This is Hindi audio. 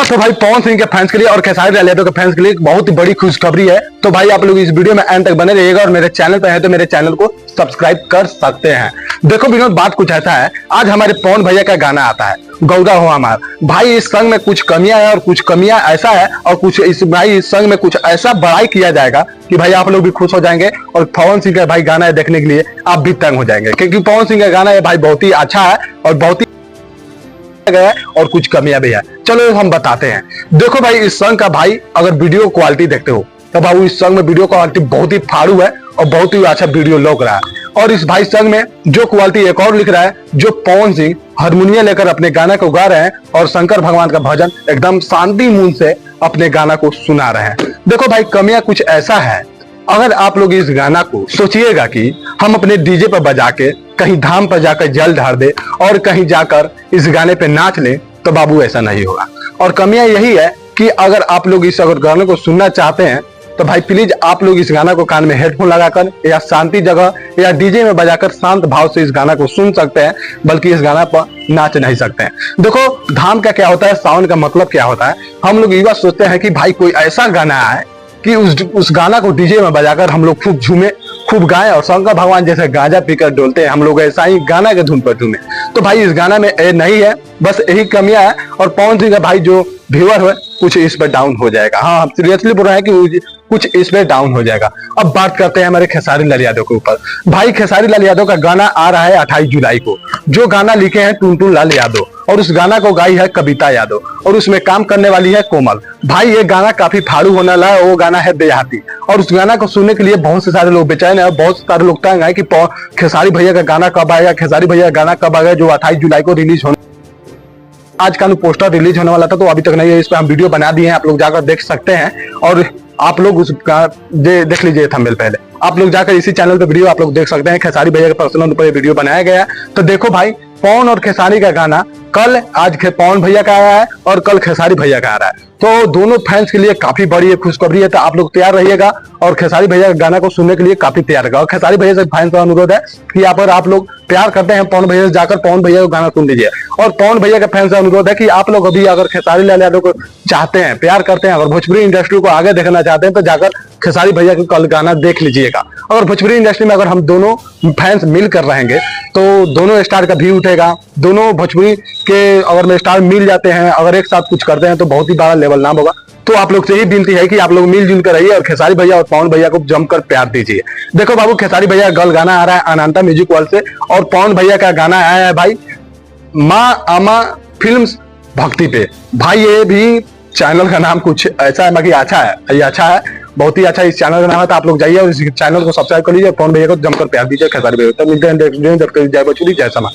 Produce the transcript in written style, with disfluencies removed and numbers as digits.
तो भाई पवन सिंह के फैंस के लिए और खेसारी लाल यादव के फैंस के लिए बहुत ही बड़ी खुशखबरी है। तो भाई आप लोग इस वीडियो में एंड तक बने रहिएगा और मेरे चैनल पर है तो मेरे चैनल को सब्सक्राइब कर सकते हैं। देखो विनोद, बात कुछ ऐसा है, आज हमारे पवन भैया का गाना आता है गौरा हो हमार। भाई इस संग में कुछ कमियां है और कुछ कमियां ऐसा है और कुछ इस संग में कुछ ऐसा बड़ाई किया जाएगा कि भाई आप लोग भी खुश हो जाएंगे और पवन सिंह का भाई गाना देखने के लिए आप भी तंग हो जाएंगे, क्योंकि पवन सिंह का गाना है भाई बहुत ही अच्छा है और बहुत ही गया और कुछ कमियां भी है। चलो हम बताते हैं। देखो भाई इस सॉन्ग का भाई अगर वीडियो क्वालिटी देखते हो तो भाई इस सॉन्ग में वीडियो क्वालिटी बहुत ही फाड़ू है और बहुत ही अच्छा वीडियो लग रहा है। और इस भाई सॉन्ग में जो क्वालिटी एक और लिख रहा है, जो पवन सिंह हारमोनियम लेकर अपने गाना को गा रहे हैं और शंकर भगवान का भजन एकदम शांति मूड से अपने गाना को सुना रहे हैं। देखो भाई कमियां कुछ ऐसा है, अगर आप लोग इस गाना को सोचिएगा कि हम अपने डीजे पर बजा के कहीं धाम पर जाकर जल ढार दे और कहीं जाकर इस गाने पे नाच ले, तो बाबू ऐसा नहीं होगा। और कमियां यही है कि अगर आप लोग इस अगर गाने को सुनना चाहते हैं तो भाई प्लीज आप लोग इस गाना को कान में हेडफोन लगाकर या शांति जगह या डीजे में बजाकर शांत भाव से इस गाना को सुन सकते हैं, बल्कि इस गाना पर नाच नहीं सकते हैं। देखो धाम का क्या होता है, साउंड का मतलब क्या होता है, हम लोग ये बात सोचते हैं कि भाई कोई ऐसा गाना है कि उस गाना को डीजे में बजाकर हम लोग खूब झूमे खूब गाएं और शंकर भगवान जैसे गांजा पीकर डोलते हैं, हम लोग ऐसा ही गाना के धुन पर झूमे। तो भाई इस गाना में नहीं है, बस यही कमियां है। और पवन सिंह का भाई जो व्यूअर है कुछ इस पर डाउन हो जाएगा। हाँ हम सीरियसली बोल रहे हैं कि कुछ इस पे डाउन हो जाएगा। अब बात करते हैं हमारे खेसारी लाल यादव के ऊपर। भाई खेसारी लाल यादव का गाना आ रहा है 28 जुलाई को, जो गाना लिखे हैं टुनटुन लाल यादव और उस गाना को गाई है कविता यादव और उसमें काम करने वाली है कोमल। भाई ये गाना काफी फाड़ू होने वाला है, वो गाना है देहाती और उस गाना को सुनने के लिए बहुत से सारे लोग बेचैन है, बहुत सारे लोग तंग है कि खेसारी भैया का गाना कब आएगा, खेसारी भैया का गाना कब आएगा, जो 28 जुलाई को रिलीज होने आज का पोस्टर रिलीज होने वाला था तो अभी तक नहीं है। इस पर हम वीडियो बना दिए हैं, आप लोग जाकर देख सकते हैं और आप लोग उसका देख लीजिए थंबनेल पहले। आप लोग जाकर इसी चैनल पे वीडियो आप लोग देख सकते हैं, खेसारी भैया के पर्सनल ऊपर वीडियो बनाया गया है। तो देखो भाई पवन और खेसारी का गाना कल आज पवन भैया का आया है और कल खेसारी भैया का आ रहा है, तो दोनों फैंस के लिए काफी बड़ी खुशखबरी है। तो आप लोग तैयार रहिएगा और खेसारी भैया का गाना को सुनने के लिए काफी तैयार रहेगा। और खेसारी भैया से फैंस का अनुरोध है कि यहाँ पर आप लोग प्यार करते हैं पवन भैया से जाकर पवन भैया का गाना सुन लीजिए। और पवन भैया के फैंस का अनुरोध है कि आप लोग अभी अगर खेसारी लाल यादव को चाहते हैं, प्यार करते हैं, अगर भोजपुरी इंडस्ट्री को आगे देखना चाहते हैं तो जाकर खेसारी भैया का कल गाना देख लीजिएगा। अगर भोजपुरी इंडस्ट्री में अगर हम दोनों फैंस मिलकर रहेंगे तो दोनों स्टार का व्यू उठेगा। दोनों भोजपुरी के अगर स्टार मिल जाते हैं, अगर एक साथ कुछ करते हैं तो बहुत ही बड़ा लेवल नाम होगा। तो आप लोग से ही विनती है कि आप लोग मिलजुल कर रहिए और खेसारी भैया और पवन भैया को जमकर प्यार दीजिए। देखो बाबू खेसारी भैया कल गाना आ रहा है अनंता म्यूजिक वर्ल्ड से और पवन भैया का गाना आया है भाई माँ आमा फिल्म्स भक्ति पे। भाई ये भी चैनल का नाम कुछ ऐसा है बाकी अच्छा है, ये अच्छा है, बहुत ही अच्छा इस चैनल का नाम है। तो आप लोग जाइए और इस चैनल को सब्सक्राइब कर लीजिए, पवन भैया को जमकर प्यार दीजिए, खेसारी भैया। मिलते हैं जय बचूरी जय समा।